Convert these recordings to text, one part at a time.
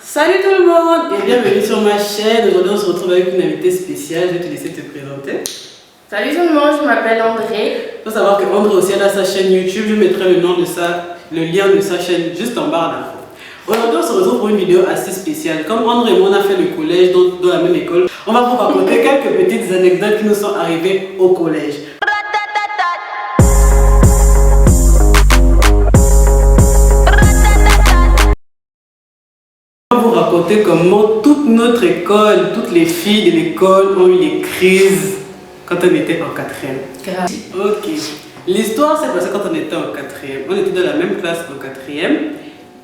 Salut tout le monde et bienvenue sur ma chaîne. Aujourd'hui on se retrouve avec une invitée spéciale, je vais te laisser te présenter. Salut tout le monde, je m'appelle André. Il faut savoir que André aussi elle a sa chaîne YouTube, je mettrai le lien de sa chaîne juste en barre d'infos. Aujourd'hui on se retrouve pour une vidéo assez spéciale. Comme André et moi on a fait le collège dans la même école, on va vous raconter quelques petites anecdotes qui nous sont arrivées au collège. On va vous raconter comment toute notre école, toutes les filles de l'école ont eu des crises quand on était en 4e. Ok. L'histoire s'est passée quand on était en 4e. On était dans la même classe en 4e.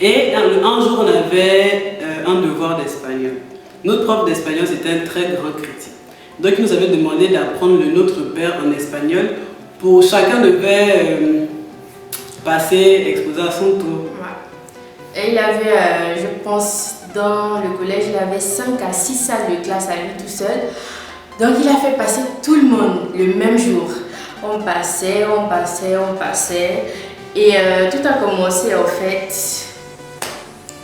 Et un jour, on avait un devoir d'espagnol. Notre prof d'espagnol, c'était un très grand critique. Donc, il nous avait demandé d'apprendre le Notre Père en espagnol. Pour chacun devait passer, exposer à son tour. Ouais. Et il avait, je pense, dans le collège, il avait 5 à 6 salles de classe à lui tout seul. Donc, il a fait passer tout le monde le même jour. On passait. Et tout a commencé en fait,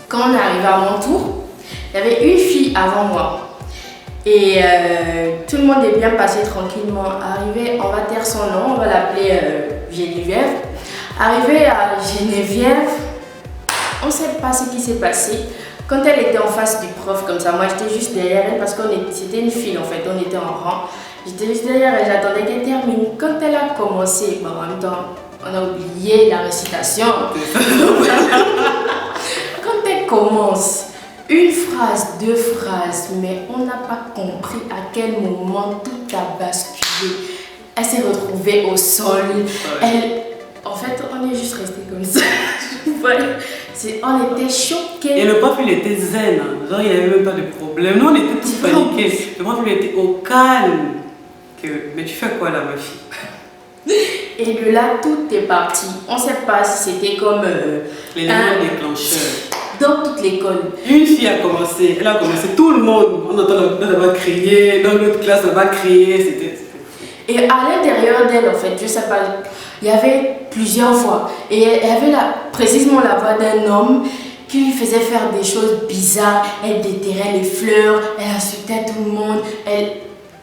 quand on est arrivé à mon tour, il y avait une fille avant moi. Et tout le monde est bien passé tranquillement. Arrivé, on va taire son nom, on va l'appeler Geneviève. Arrivé à Geneviève, on ne sait pas ce qui s'est passé. Quand elle était en face du prof comme ça, moi j'étais juste derrière elle parce que c'était une fille en fait, on était en rang. J'étais juste derrière elle, j'attendais qu'elle termine. Quand elle a commencé, bon, en même temps, on a oublié la récitation. Quand elle commence, une phrase, 2 phrases, mais on n'a pas compris à quel moment tout a basculé. Elle s'est retrouvée au sol. En fait, on est juste resté comme ça. Voilà. On était choqués. Et le prof, il était zen. Genre, il n'y avait même pas de problème. Nous, on était tous paniqués. Le prof, il était au calme. Mais tu fais quoi là, ma fille? Et de là, tout est parti. On ne sait pas si c'était comme l'élément déclencheur. Dans toute l'école. Une fille a commencé. Elle a commencé. Tout le monde. On entend là-bas crier. Dans l'autre classe, là-bas crier. C'était... Et à l'intérieur d'elle, en fait, je ne sais pas, il y avait plusieurs voix. Et elle avait précisément la voix d'un homme qui lui faisait faire des choses bizarres. Elle déterrait les fleurs, elle insultait tout le monde.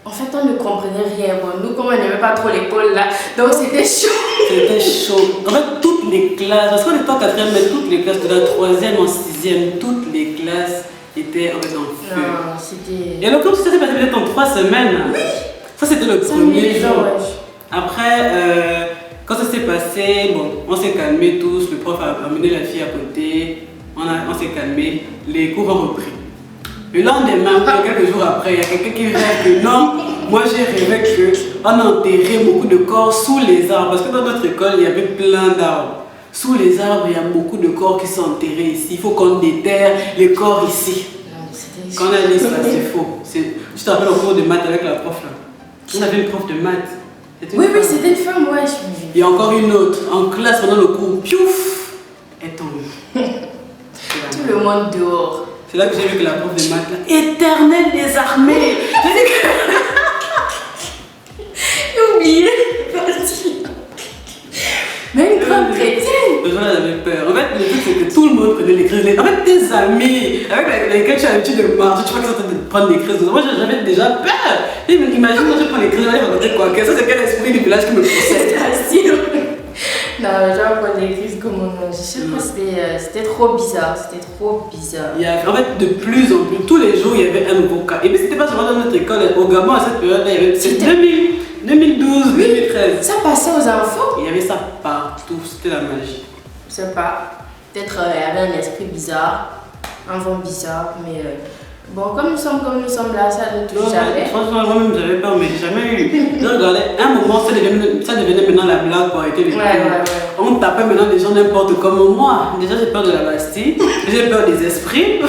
En fait, on ne comprenait rien. Bon, nous, comme on n'aimait pas trop l'école, là, donc c'était chaud. C'était chaud. En fait, toutes les classes, parce qu'on était en 4e, mais toutes les classes, de la 3e en 6e, toutes les classes étaient en feu. Non, c'était... Et alors, comme ça s'est passé peut-être en 3 semaines, oui. Ça c'était le premier jour. Ouais. Après, quand ça s'est passé, bon, on s'est calmé tous, le prof a amené la fille à côté, on s'est calmé, les cours ont repris. Le lendemain, quelques jours après, il y a quelqu'un qui rêve que non, moi j'ai rêvé qu'on enterrait beaucoup de corps sous les arbres, parce que dans notre école, il y avait plein d'arbres. Sous les arbres, il y a beaucoup de corps qui sont enterrés ici, il faut qu'on déterre les corps ici. Quand on a dit ça, c'est faux. Tu te rappelles au cours de maths avec la prof là? On avait une prof de maths. Oui, c'était une femme, ouais. Il y a encore une autre. En classe, pendant le cours, piouf, est tombée. Tout le monde dehors. C'est là que j'ai vu que la prof de maths là, éternelle des armées. J'ai oublié. Mais une grande chrétienne. Les gens avaient peur. En fait, le truc c'est que tout le monde prenait les crises. En fait, tes amis avec lesquels tu as l'habitude de marcher, tu vois qu'ils sont en train de prendre des crises. Moi, j'avais déjà peur. Imagine quand je prends les crises, je vais raconter quoi? Ça, c'est quel esprit du village qui me possède? Non, genre prendre des crises comme on... Je sais pas, c'était trop bizarre. C'était trop bizarre. En fait, de plus en plus, tous les jours, il y avait un nouveau cas. Et puis, c'était pas seulement dans notre école. Au Gabon, à cette période-là, il y avait... C'était 2012, oui, 2013. Ça passait aux enfants. Il y avait ça partout. C'était la magie. Je sais pas. Peut-être il y avait un esprit bizarre, un vent bizarre, mais bon, comme nous sommes là, ça ne touche jamais. Franchement, moi-même j'avais peur, mais j'ai jamais eu. Je regardais, un moment, ça devenait maintenant la blague pour arrêter les cours. On tapait maintenant des gens n'importe comment. Moi, déjà j'ai peur de la Bastille, j'ai peur des esprits.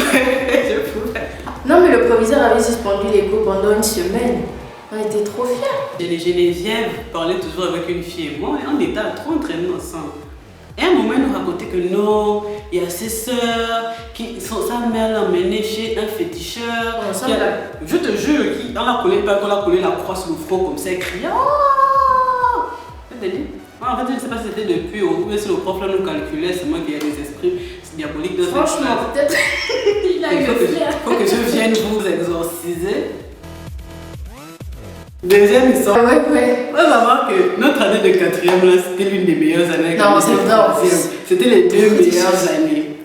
Non, mais le proviseur avait suspendu les cours pendant une semaine. On était trop fiers. Les Geneviève parlaient toujours avec une fille et moi, et on était trop entraînés ensemble. Et à un moment, elle nous racontait que non, il y a ses soeurs, sa mère l'a emmenée chez un féticheur. Je te jure, on l'a collé la croix sur le front comme ça, elle criait. Oh! En fait, je ne sais pas si c'était depuis ou si le prof là nous calculait, c'est moi qui ai des esprits diaboliques. Franchement, peut-être il vienne vous exorciser. Deuxième histoire. Ouais. On va savoir que notre année de 4e, là, c'était l'une des meilleures années. Non, c'est vrai. C'était les 2 meilleures années.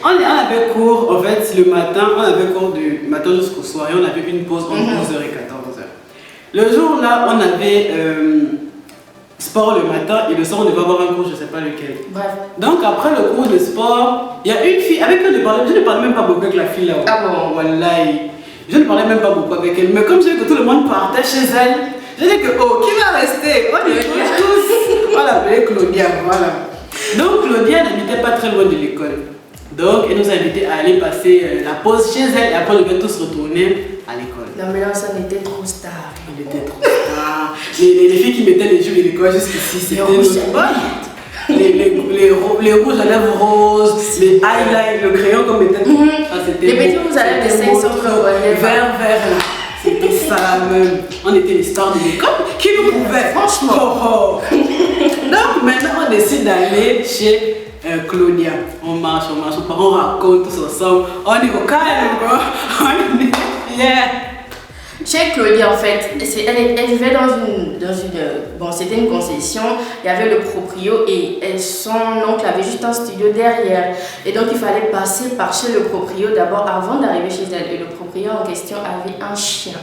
On avait cours, en fait, le matin, on avait cours du matin jusqu'au soir et on avait une pause entre 11h et 14h. Le jour là, on avait sport le matin et le soir, on devait avoir un cours, je ne sais pas lequel. Bref. Donc, après le cours de sport, il y a une fille avec qui je ne parlais même pas beaucoup avec la fille là-haut. Ah bon? Wallahi. Je ne parlais même pas beaucoup avec elle. Mais comme j'ai vu que tout le monde partait chez elle, j'ai dit que, oh, qui va rester? On est tous. On l'appelait Claudia, voilà. Donc, Claudia n'habitait pas très loin de l'école. Donc, elle nous a invités à aller passer la pause chez elle et après, on devait tous retourner à l'école. Non, mais là, ça on était trop stars. On était trop tard. Les filles qui mettaient les jeux de l'école jusqu'ici, c'était les rouges à lèvres roses, les highlights, le crayon qu'on mettait. Les petits rouges à lèvres de 500 euros. Vert. C'était ça même. On était les stars de l'école. Qui nous pouvait? Franchement. Donc maintenant, on décide d'aller chez Claudia. On marche, on raconte tous ensemble. On est au calme, quoi. On est fiers. Chez Claudia, en fait, elle vivait dans une bon, c'était une concession, il y avait le proprio et son oncle avait juste un studio derrière. Et donc, il fallait passer par chez le proprio d'abord avant d'arriver chez elle. Et le proprio en question avait un chien.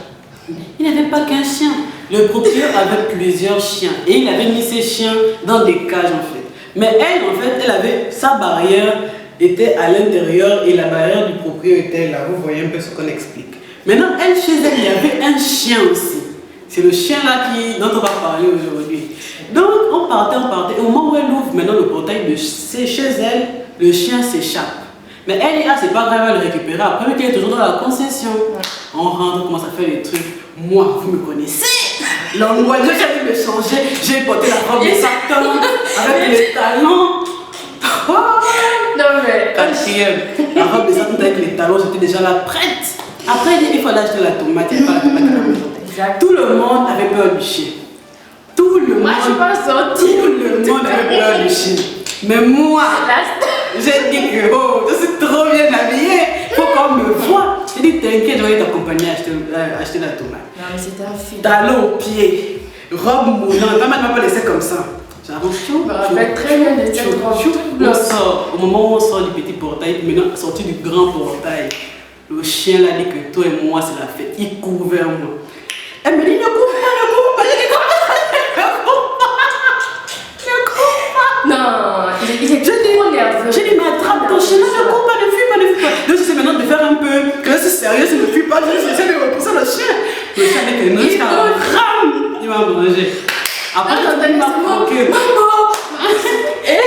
Il n'avait pas qu'un chien. Le proprio avait plusieurs chiens et il avait mis ses chiens dans des cages, en fait. Mais elle, en fait, elle avait sa barrière était à l'intérieur et la barrière du proprio était là. Vous voyez un peu ce qu'on explique. Maintenant, elle, chez elle, il y avait un chien aussi. C'est le chien là dont on va parler aujourd'hui. Donc, on partait. Au moment où elle ouvre maintenant le portail de chez elle, le chien s'échappe. Mais elle, c'est pas grave, elle le récupérer. Après, elle est toujours dans la concession. On rentre, on commence à faire les trucs. Moi, vous me connaissez. L'angoisse, j'ai dû me changer. J'ai porté la robe de Satan avec les talons. Non, mais. Quatrième, la robe de Satan avec les talons, j'étais déjà là prête. Après, il fallait acheter la tomate, il n'y avait pas la tomate. Tout le monde avait peur du chien. Tout le monde. Je suis pas sortie. Tout le monde avait peur du chien. Mais moi, j'ai dit que oh, je suis trop bien habillée. Faut qu'on me voit. J'ai dit, t'inquiète, je vais t'accompagner à acheter la tomate. Non, mais c'était un film. Talons aux pieds, robe moulante. Pas mal, on va pas laisser comme ça. J'avoue, je me rappelle très bien de cette robe. On sort, au moment où on sort du petit portail, maintenant sorti du grand portail. Le chien l'a dit que toi et moi c'est la fête. Il court vers moi. Elle me dit ne cours pas. Je dis ne cours pas. Non, il est trop nerveux. J'ai dit mais attrape ton chien, ne cours pas, ne fuis pas. Je sais maintenant de faire un peu, que c'est sérieux, je ne fuis pas, j'essaie de repousser le chien. Le chien dit que non, il m'a mangé. Après, il m'a manqué. Et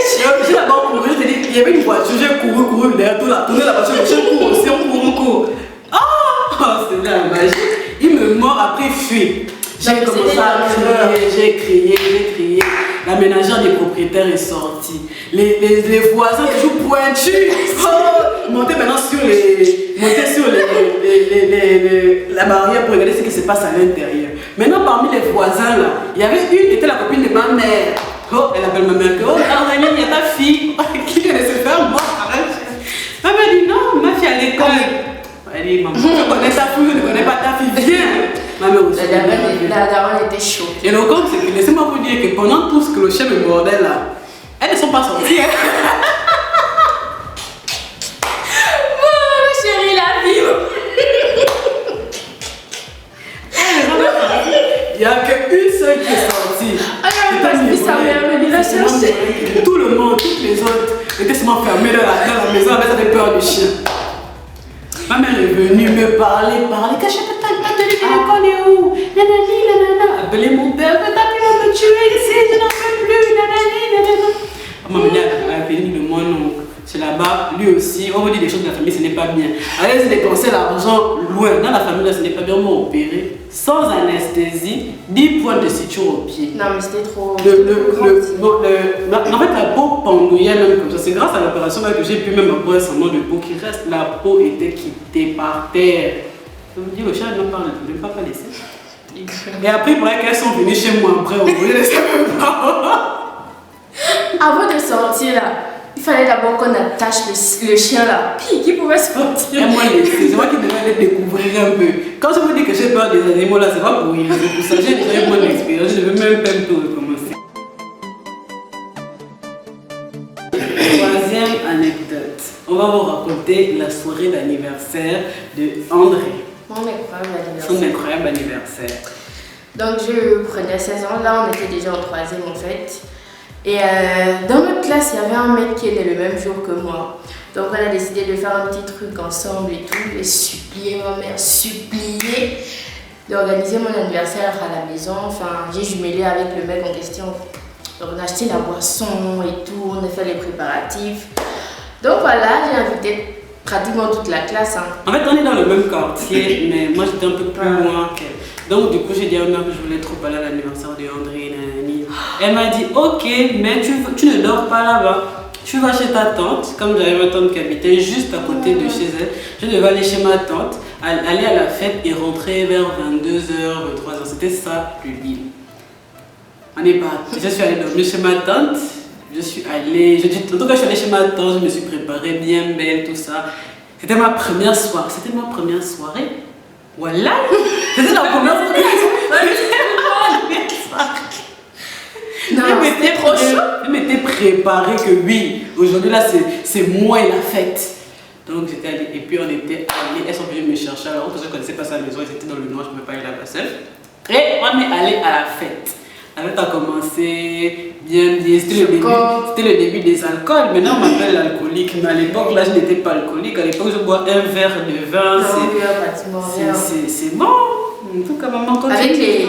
j'ai d'abord couru, il y avait une voiture, j'ai couru derrière tout la tourner la voiture, je cours aussi, on court. Oh, c'est la magie. Il me mord, après il fuit. J'ai commencé à crier, j'ai crié. La ménagère des propriétaires est sortie. Les voisins toujours pointus. Oh, monter maintenant sur la barrière pour regarder ce qui se passe à l'intérieur. Maintenant, parmi les voisins là, il y avait une qui était la copine de ma mère. Oh, elle appelle ma mère que, oh, Aurélie, il y a ta fille qui vient de se faire mort par un chien. Ma mère dit, non, ma fille à l'école. Elle dit, maman, je connais ta fille, je ne connais pas ta fille, viens. Ma mère aussi. La daronne était chaude. Et le compte, c'est que laissez-moi vous dire que pendant tout ce que le chien me mordait là, elles ne sont pas sorties. Oh, chérie, la vie. Il n'y a qu'une seule qui est sortie. Tout le monde, toutes les autres étaient seulement fermés dans la maison, mais ça avait peur du chien. Ma mère est venue me parler. Qu'est-ce que tu as tenu de l'école est où? Nanani. Appelez mon père, t'as pu me tuer ici, je n'en peux plus. Nanani. Maman a appelé de mon oncle. C'est là-bas, lui aussi, on me dit des choses de la famille, ce n'est pas bien. Allez dépenser l'argent loin. Dans la famille, là, ce n'est pas bien. On m'a opéré sans anesthésie, 10 points de suture au pied. Non, mais c'était trop. En fait, la peau pendouillait même comme ça. C'est grâce à l'opération que j'ai pu même avoir un semblant de peau qui reste. La peau était quittée par terre. Je me dis, le chat ne m'a pas laissé. Et après, il paraît qu'elles sont venues chez moi après. On voulait laisser même pas. Avant de sortir là, Il fallait d'abord qu'on attache le chien là. Qui pouvait sortir? Et moi, c'est moi qui devais les découvrir un peu. Quand je vous dis que j'ai peur des animaux là, c'est pas pour rien. C'est pour ça que j'ai déjà eu mon expérience. Je ne veux même pas tout recommencer. Troisième anecdote. On va vous raconter la soirée d'anniversaire de André. Mon incroyable anniversaire. Son incroyable anniversaire. Donc je prenais 16 ans, là on était déjà en troisième en fait. Et dans notre classe, il y avait un mec qui était le même jour que moi. Donc on a décidé de faire un petit truc ensemble et tout. Et supplier ma mère, supplier d'organiser mon anniversaire à la maison. Enfin, j'ai jumelé avec le mec en question. Donc on a acheté la boisson et tout, on a fait les préparatifs. Donc voilà, j'ai invité pratiquement toute la classe. Hein. En fait, on est dans le même quartier, mais moi j'étais un peu plus loin qu'elle. Donc du coup, j'ai dit à ma mère que je voulais trop aller à l'anniversaire de André. Nanani. Elle m'a dit, ok, mais tu ne dors pas là-bas. Tu vas chez ta tante, comme j'avais ma tante qui habitait juste à côté de chez elle. Je devais aller chez ma tante, aller à la fête et rentrer vers 22h, 23h. C'était ça le deal. On est parti. Je suis allée dormir chez ma tante. Je suis allée, en tout cas je suis allée chez ma tante, je me suis préparée bien belle, tout ça. C'était ma première soirée. C'était ma première soirée. Voilà. C'était la première soirée. Non, c'était trop chaud. Je m'étais préparée que oui, aujourd'hui là c'est moi et la fête. Donc j'étais allée, et puis on était allés, elles sont venues me chercher alors parce que je ne connaissais pas sa maison, elles étaient dans le noir, je ne pouvais pas aller là-bas seule. Et on est allé à la fête. La fête a commencé bien, c'était le début des alcools. Maintenant on m'appelle l'alcoolique, mais à l'époque là je n'étais pas alcoolique. À l'époque je bois un verre de vin, c'est bon. En tout cas, maman, quand avec les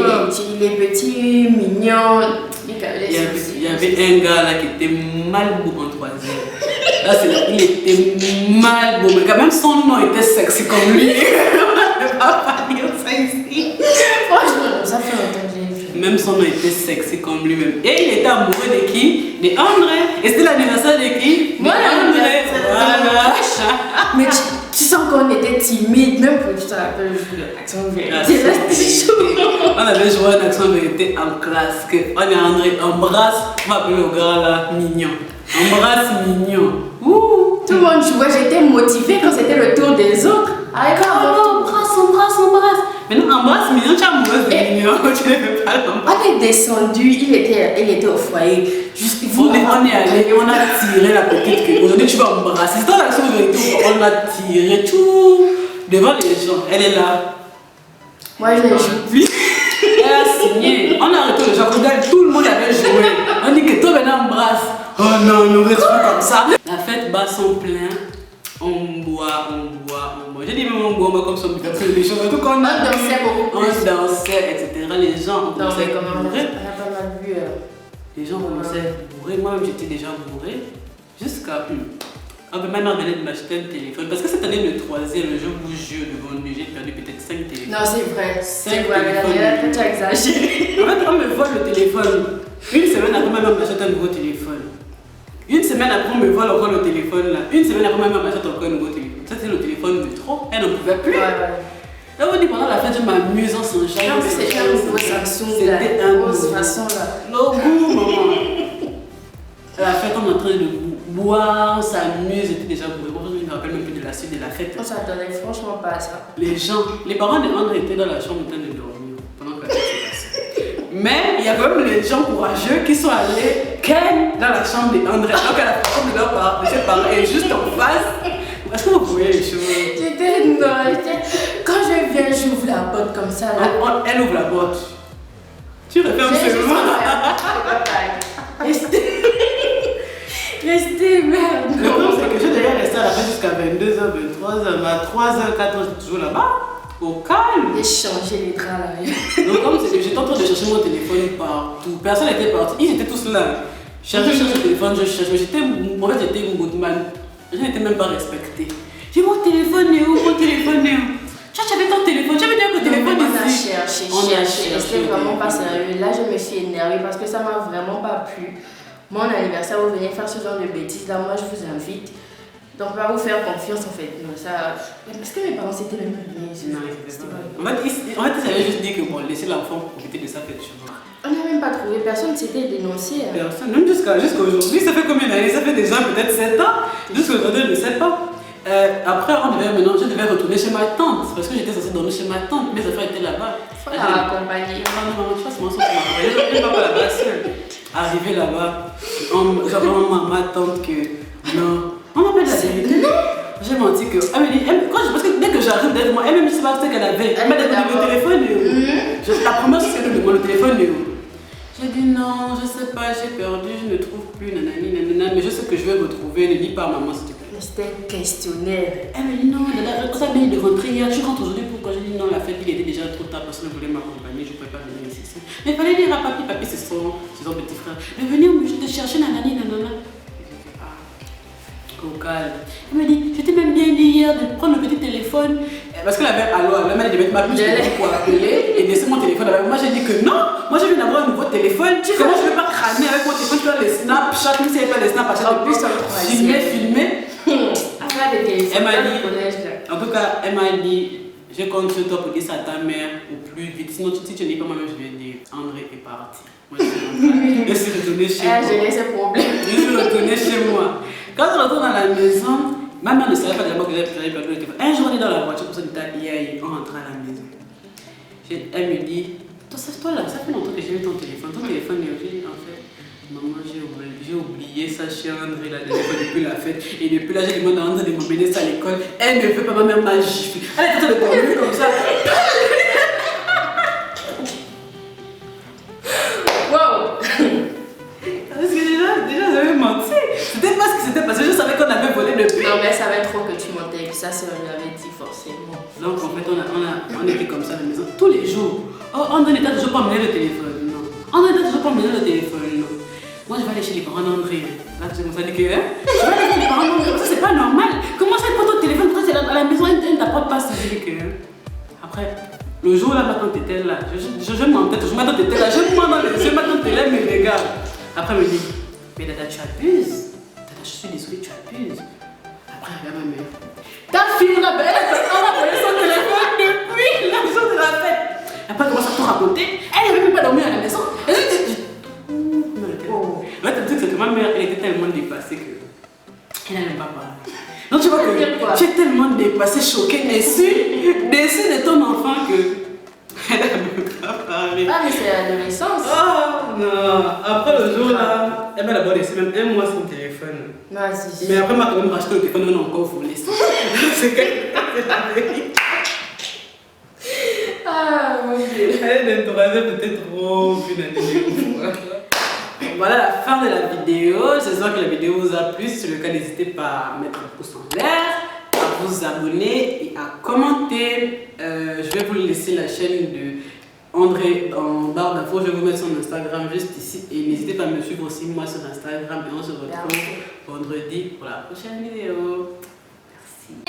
petits mignons, il y avait un gars là qui était mal beau en troisième. Là, il était mal beau, mais quand même son nom était sexy comme lui. Je ne vais pas dire ça ici. Franchement, ça fait longtemps que j'ai vu. Même son nom était sexy comme lui-même. Et il était amoureux de qui? De André. Et c'était l'anniversaire de qui? Moi, André. Voilà. Mais tu sens qu'on était timide, même pour tu te rappelles l'accent vérité. On avait joué un accent vérité en classe. On est André, embrasse, on va appeler le gars là, mignon. Embrasse mignon. Ouh. Tout le monde jouait, j'étais motivée quand c'était le tour des autres. Embrasse. Maintenant, embrasse mignon, tu es amoureuse de mignon. Tu ne veux pas l'embrasser. On est descendu, il était au foyer. On est allé et on a tiré la petite que aujourd'hui tu vas embrasser. C'est dans l'action vérité, on a tiré tout devant les gens. Elle est là. Moi je l'ai joué. Elle a signé. On a arrêté le jeu. Tout le monde avait joué. On dit que toi maintenant embrasse. Oh non, nous restons comme ça. La fête bat son plein. On boit. J'ai dit même on boit comme ça, on fait les choses. En tout cas, on dansait beaucoup. On dansait, etc. Les gens commençaient à bourrer. On a pas mal vu. Les gens commençaient à bourrer. Moi-même, j'étais déjà bourré. Jusqu'à on peut maintenant venir de m'acheter un téléphone. Parce que cette année, le troisième, je vous jure, devant lui, j'ai perdu peut-être 5 téléphones. Non, c'est vrai. C'est vrai, mais tu as exagéré. En fait, on me vole le téléphone. Une semaine après, ma mère m'achète un nouveau téléphone. Une semaine après, on me vole encore le téléphone là. Une semaine après, ma mère m'achète encore un nouveau téléphone. Ça, c'est le téléphone de trop. Elle n'en pouvait plus. Là, on dit pendant la fête, je m'amuse en son genre. C'était un nouveau Samsung. C'était un nouveau façon là. Logo, maman. À la fête, on est en train de boire, on s'amuse, j'étais déjà bourré. Moi, je ne me rappelle même plus de la suite de la fête. On s'attendait franchement pas à ça. Les parents de André étaient dans la chambre en train de dormir pendant que la fête se passait. Mais il y a quand même les gens courageux qui sont allés ken dans la chambre d'André. Donc à la chambre de ses parents est juste en face. Est-ce que vous voyez les choses? J'étais non, quand je viens, j'ouvre la porte comme ça là. Elle ouvre la porte. Tu refermes seulement. Restez, merde. Le problème c'est que je devais rester à la fête jusqu'à 22h, 23h, à 3h, 4h, j'étais toujours là-bas. Au calme. J'ai changé les draps là. Donc comme c'est que j'étais en train de chercher mon téléphone partout. Personne n'était parti. Ils étaient tous là. Je cherche le téléphone, je cherche. Mais j'étais une goodman. Je n'étais même pas respectée. J'ai mon téléphone est où? Mon téléphone est où? Tu avais ton téléphone, tu avais dit que le téléphone ici. On a cherché. C'était vraiment pas sérieux. Là, je me suis énervée parce que ça m'a vraiment pas plu. Mon anniversaire, vous venez faire ce genre de bêtises là, moi je vous invite. Donc, on va vous faire confiance en fait. Non, ça... Parce que mes parents c'était même pas bien. Non, c'était pas. En fait, ils avaient juste dit que bon, laisser l'enfant profiter de sa fête, tu vois. On n'a même pas trouvé, personne s'était dénoncé. Personne, même jusqu'à aujourd'hui, ça fait combien d'années? Ça fait déjà peut-être 7 ans. Jusqu'à aujourd'hui, je ne sais pas. Après, je devais retourner chez ma tante parce que j'étais censée dormir chez ma tante. Mes affaires étaient là-bas. Il faut la accompagner. Non, je passe mon sang sur ma famille. Je ne vais pas là-bas seule. Arrivé là-bas, j'avais ma tante que non. On m'appelle la vérité. J'ai menti que. Ah, mais parce que dès que j'arrive derrière moi, elle-même, je ne sais pas ce qu'elle avait. Elle m'a demandé le téléphone. La première chose qu'elle me demande, le téléphone. J'ai dit non, je ne sais pas, j'ai perdu, je ne trouve plus, nanani, nanana, mais je sais que je vais retrouver, ne dis pas à maman s'il te plaît. Mais c'était un questionnaire. Elle me dit non, quand ça vient de rentrer hier, tu rentres aujourd'hui pourquoi? J'ai dit non, la fête il était déjà trop tard, personne ne voulait m'accompagner, je ne pouvais pas venir ici. Mais il fallait dire à papi, c'est son petit frère, de venir te chercher, nanani, nanana. Au calme. Elle me dit, je t'ai même bien dit hier de prendre le petit téléphone. Parce qu'elle avait alors, elle m'a dit de mettre ma puce pour appeler et laisser mon téléphone avec moi. J'ai dit que non, moi je viens d'avoir un nouveau téléphone. Tu sais, moi je ne vais pas cramer avec mon téléphone, tu vois les Snapchat, même si elle n'est pas les Snapchat, en plus, filmer. Après les téléphones, elle m'a dit, en tout cas, elle m'a dit, je compte sur toi pour dire ça à ta mère au plus vite. Sinon, si tu ne dis pas moi-même, je vais dire, André est parti. Moi, je suis retournée chez moi. J'ai laissé problème. Je suis retournée chez moi. Quand je retourne à la maison, ma mère ne savait pas d'abord que j'avais perdu le téléphone. Un jour, on est dans la voiture pour ça, on rentre à la maison. Elle me dit, toi là, ça fait longtemps que j'ai vu ton téléphone. Ton téléphone est aussi en fait. Maman, j'ai oublié ça chez André la dernière fois depuis la fête. Et depuis là, j'ai demandé à André de m'emmener ça à l'école. Elle ne veut pas, ma mère m'a giflé. Elle est en train de conduire comme ça. J'avais menti. C'était pas ce qui s'était passé, je savais qu'on avait volé depuis. Non, mais elle savait trop que tu mentais, que ça, c'est on lui avait dit forcément. Donc en fait, on était comme ça à la maison tous les jours. Oh, André n'était toujours pas emmené le téléphone, non. André n'était toujours pas emmené le téléphone, non. Moi, je vais aller chez les parents d'André. Là, tu commences à dire que, hein, je vais aller chez les parents d'André, ça c'est pas normal. Comment ça, prend ton téléphone, quand c'est à la maison, elle ne t'apporte pas ça. Je dis que, après, le jour là, quand tu étais là, je mentais, je m'attends, tu étais là, je m'attends, tu là, mais regarde. Après, elle me dit, mais Dada, tu abuses. Dada, je suis désolée, tu abuses. Après, regarde ma mère. Ta fille, on a volé son téléphone depuis la jour de la fête. Après, elle commence à tout raconter. Elle n'avait même pas dormi à la maison. Elle dit, en fait, c'est que ma mère, elle était tellement dépassée que elle n'allait pas parler. Donc, tu vois que tu es tellement dépassée, choquée, déçue de ton enfant que. Elle n'a même pas parlé. Ah, mais c'est l'adolescence. Oh non. Après le jour là, elle m'a d'abord laissé même un mois sans téléphone. Vas-y. Mais après, elle m'a quand même racheté le téléphone, on a encore volé ça. C'est la vérité. Ah, mon Dieu. Elle est peut-être trop une année. Voilà la fin de la vidéo. J'espère que la vidéo vous a plu. Si c'est le cas, n'hésitez pas à mettre un pouce en l'air, à vous abonner et à commenter. Je vais vous laisser la chaîne de André en barre d'infos. Je vais vous mettre son Instagram juste ici. Et n'hésitez pas à me suivre aussi moi sur Instagram. Et on se retrouve vendredi pour la prochaine vidéo. Merci.